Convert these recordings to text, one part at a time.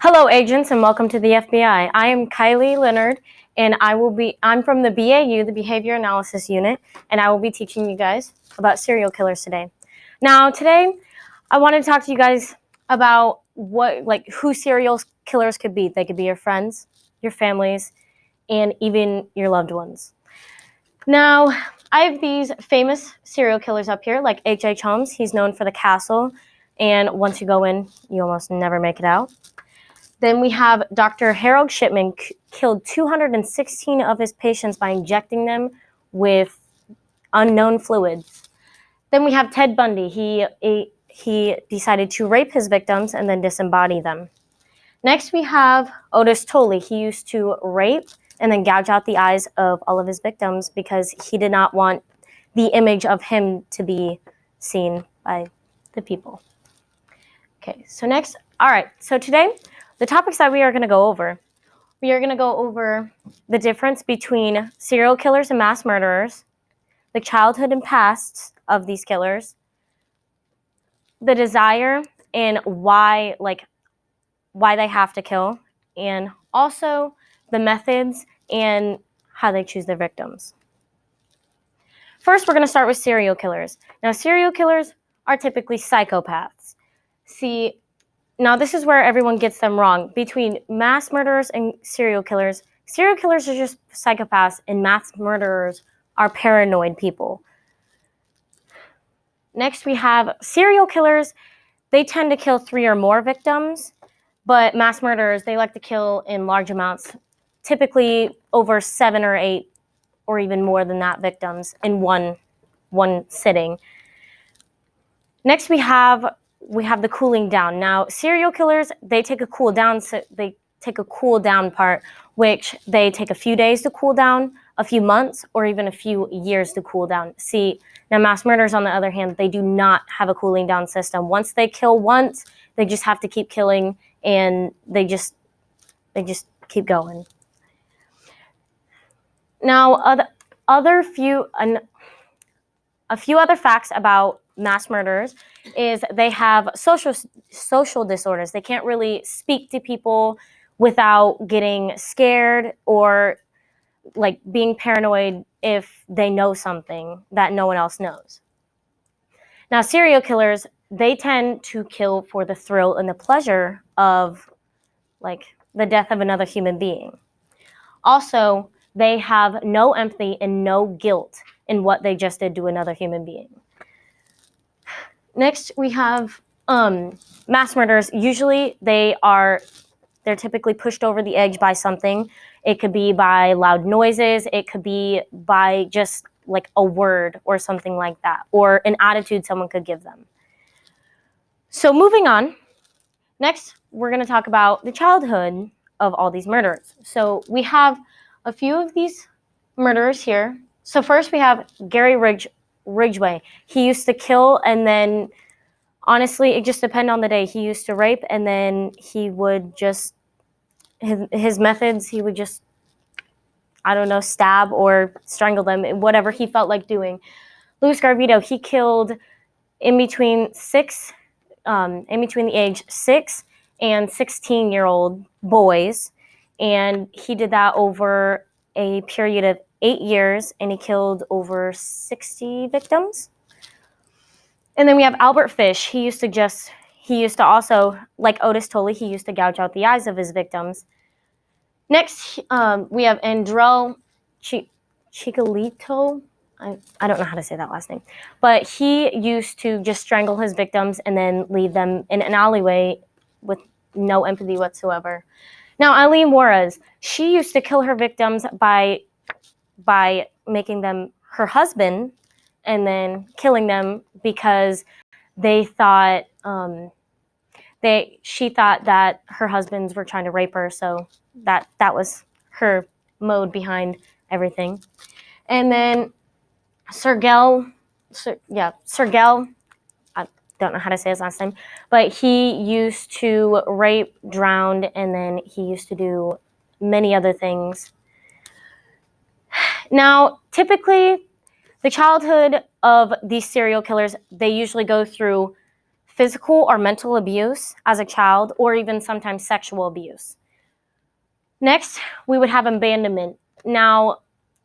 Hello, agents, and welcome to the FBI. I am Kiley, Leonard, and I'm from the BAU, the Behavior Analysis Unit, and I will be teaching you guys about serial killers today. Now, today, I want to talk to you guys about who serial killers could be. They could be your friends, your families, and even your loved ones. Now, I have these famous serial killers up here, like H.H. Holmes. He's known for the castle, and once you go in, you almost never make it out. Then we have Dr. Harold Shipman killed 216 of his patients by injecting them with unknown fluids. Then we have Ted Bundy. He decided to rape his victims and then disembody them. Next we have Otis Tolley. He used to rape and then gouge out the eyes of all of his victims because he did not want the image of him to be seen by the people. Okay, so next, all right, so today, the topics that we are going to go over the difference between serial killers and mass murderers, the childhood and pasts of these killers, the desire and why they have to kill, and also the methods and how they choose their victims. First, we're going to start with serial killers. Now, serial killers are typically psychopaths. See, now this is where everyone gets them wrong. Between mass murderers and serial killers are just psychopaths, and mass murderers are paranoid people. Next, we have serial killers. They tend to kill 3 or more victims, but mass murderers, they like to kill in large amounts, typically over 7 or 8 or even more than that victims in one sitting. Next, we have the cooling down. Now, serial killers, they take a cool down part, which they take a few days to cool down, a few months, or even a few years to cool down. See, now mass murderers, on the other hand, they do not have a cooling down system. Once they kill once, they just have to keep killing, and they just keep going. Now, a few other facts about mass murderers is they have social disorders. They can't really speak to people without getting scared or like being paranoid if they know something that no one else knows. Now, serial killers, they tend to kill for the thrill and the pleasure of like the death of another human being. Also, they have no empathy and no guilt in what they just did to another human being. Next, we have mass murderers. Usually, they're typically pushed over the edge by something. It could be by loud noises. It could be by just like a word or something like that, or an attitude someone could give them. So moving on, next, we're going to talk about the childhood of all these murderers. So we have a few of these murderers here. So first, we have Gary Ridgway. He used to kill, and then honestly, it just depended on the day. He used to rape, and then he would just his methods. He would just, I don't know, stab or strangle them, whatever he felt like doing. Louis Garvito, he killed in between the age 6 and 16-year-old boys, and he did that over a period of 8 years, and he killed over 60 victims. And then we have Albert Fish. He used to also, like Otis Tolley, he used to gouge out the eyes of his victims. Next, we have Andrel Chicalito. I don't know how to say that last name, but he used to just strangle his victims and then leave them in an alleyway with no empathy whatsoever. Now, Eileen Juarez, she used to kill her victims by making them her husband and then killing them because she thought that her husbands were trying to rape her, so that was her mode behind everything. And then Sergel, I don't know how to say his last name, but he used to rape, drown, and then he used to do many other things. Now, typically, the childhood of these serial killers, they usually go through physical or mental abuse as a child, or even sometimes sexual abuse. Next, we would have abandonment. Now,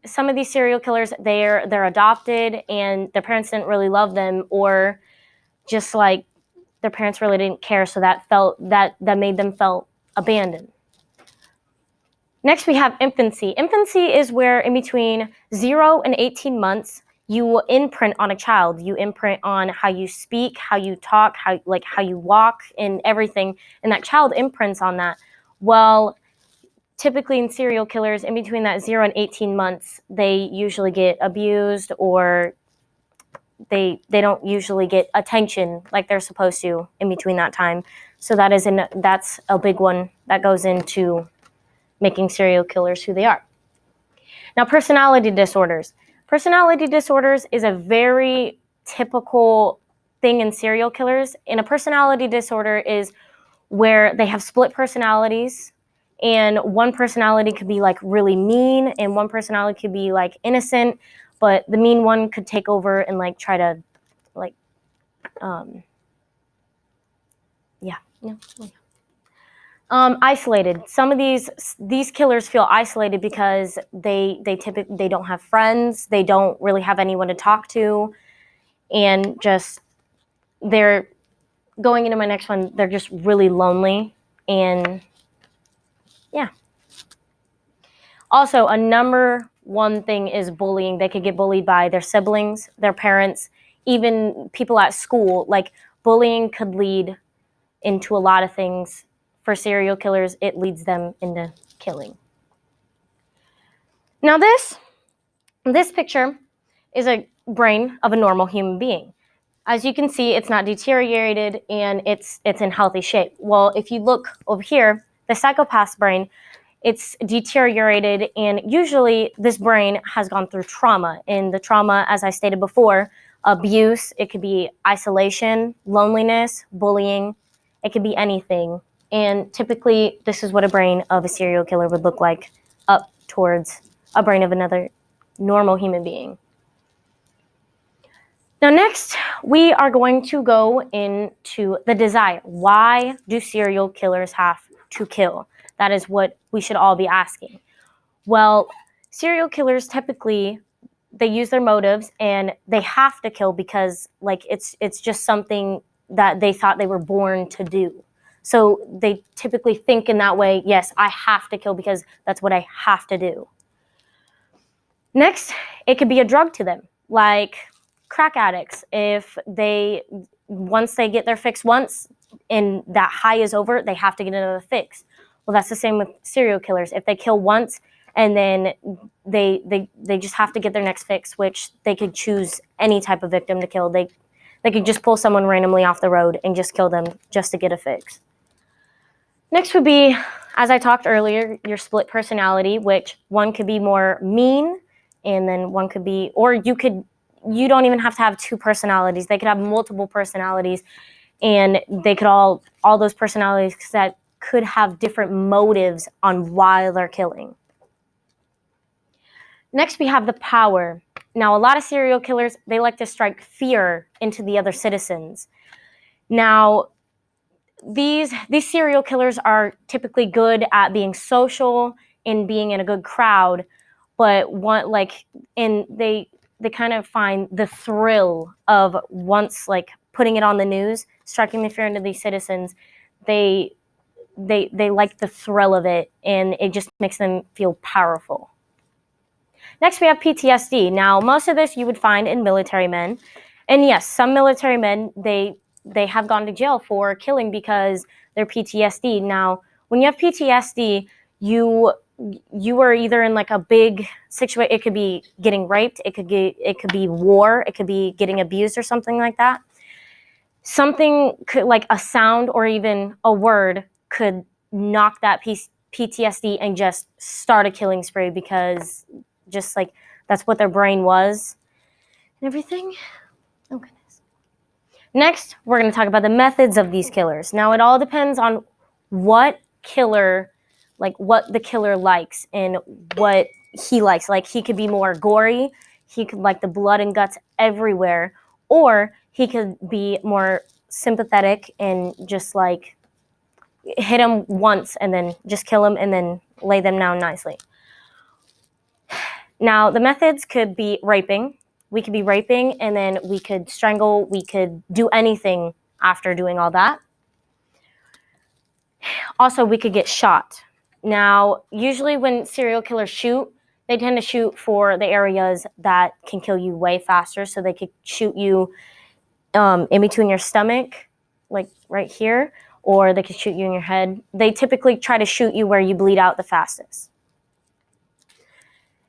some of these serial killers, they're adopted and their parents didn't really love them, or just like their parents really didn't care, so that made them feel abandoned. Next, we have infancy. Infancy is where in between 0 and 18 months, you will imprint on a child. You imprint on how you speak, how you talk, how you walk, and everything, and that child imprints on that. Well, typically in serial killers, in between that 0 and 18 months, they usually get abused, or they don't usually get attention like they're supposed to in between that time. So that's a big one that goes into making serial killers who they are. Now, personality disorders. Personality disorders is a very typical thing in serial killers. And a personality disorder is where they have split personalities, and one personality could be like really mean and one personality could be like innocent, but the mean one could take over and like try to like isolated. Some of these killers feel isolated because they don't have friends, they don't really have anyone to talk to, and just they're going into my next one, they're just really lonely. And yeah. Also, a number one thing is bullying. They could get bullied by their siblings, their parents, even people at school. Like, bullying could lead into a lot of things. For serial killers, it leads them into killing. Now this picture is a brain of a normal human being. As you can see, it's not deteriorated and it's in healthy shape. Well, if you look over here, the psychopath's brain, it's deteriorated, and usually this brain has gone through trauma. And the trauma, as I stated before, abuse, it could be isolation, loneliness, bullying, it could be anything. And typically, this is what a brain of a serial killer would look like, up towards a brain of another normal human being. Now next, we are going to go into the desire. Why do serial killers have to kill? That is what we should all be asking. Well, serial killers typically, they use their motives and they have to kill because like it's just something that they thought they were born to do. So they typically think in that way, yes, I have to kill because that's what I have to do. Next, it could be a drug to them, like crack addicts. If once they get their fix once and that high is over, they have to get another fix. Well, that's the same with serial killers. If they kill once and then they just have to get their next fix, which they could choose any type of victim to kill. They could just pull someone randomly off the road and just kill them just to get a fix. Next would be, as I talked earlier, your split personality, which one could be more mean, and then one could be, or you don't even have to have two personalities. They could have multiple personalities, and they could all those personalities that could have different motives on why they're killing. Next, we have the power. Now, a lot of serial killers, they like to strike fear into the other citizens. Now, these serial killers are typically good at being social and being in a good crowd, but they kind of find the thrill of once like putting it on the news, striking the fear into these citizens. They like the thrill of it, and it just makes them feel powerful. Next, we have PTSD. Now, most of this you would find in military men. And yes, some military men, they have gone to jail for killing because they're PTSD. Now, when you have PTSD, you are either in like a big situation. It could be getting raped. It could be war. It could be getting abused or something like that. Something could, like a sound or even a word, could knock that PTSD and just start a killing spree, because just like that's what their brain was and everything. Oh goodness. Next, we're going to talk about the methods of these killers. Now, it all depends on what the killer likes and what he likes. Like, he could be more gory, he could like the blood and guts everywhere, or he could be more sympathetic and just like hit them once and then just kill them and then lay them down nicely. Now, the methods could be raping. We could be raping and then we could strangle. We could do anything after doing all that. Also, we could get shot. Now, usually when serial killers shoot, they tend to shoot for the areas that can kill you way faster. So they could shoot you in between your stomach, like right here, or they could shoot you in your head. They typically try to shoot you where you bleed out the fastest.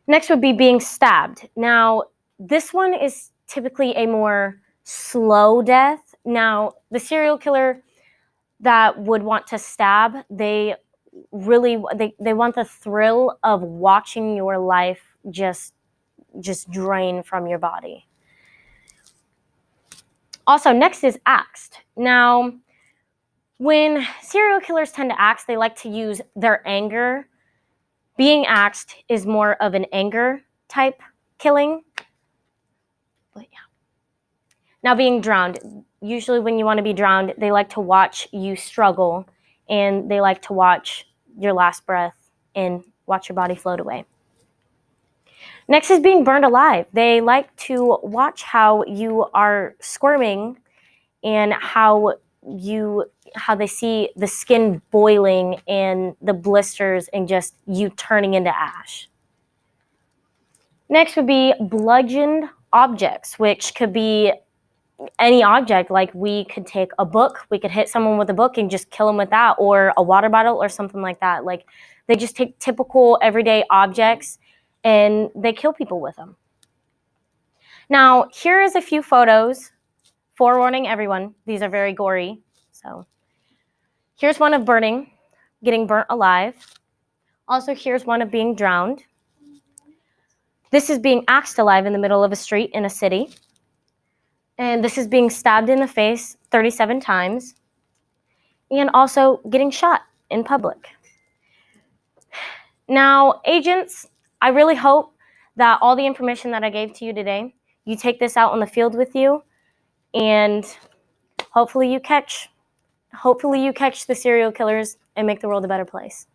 Next would be being stabbed. Now, this one is typically a more slow death. Now, the serial killer that would want to stab, they want the thrill of watching your life just drain from your body. Also, next is axed. Now, when serial killers tend to axe, they like to use their anger. Being axed is more of an anger type killing. But yeah. Now, being drowned. Usually when you want to be drowned, they like to watch you struggle and they like to watch your last breath and watch your body float away. Next is being burned alive. They like to watch how you are squirming and how they see the skin boiling and the blisters and just you turning into ash. Next would be bludgeoned objects, which could be any object. Like we could take a book, we could hit someone with a book and just kill them with that, or a water bottle or something like that. Like they just take typical everyday objects and they kill people with them. Now, here is a few photos. Forewarning everyone, these are very gory. So here's one of getting burnt alive. Also, here's one of being drowned. This is being axed alive in the middle of a street in a city. And this is being stabbed in the face 37 times. And also getting shot in public. Now, agents, I really hope that all the information that I gave to you today, you take this out on the field with you, and hopefully you catch the serial killers and make the world a better place.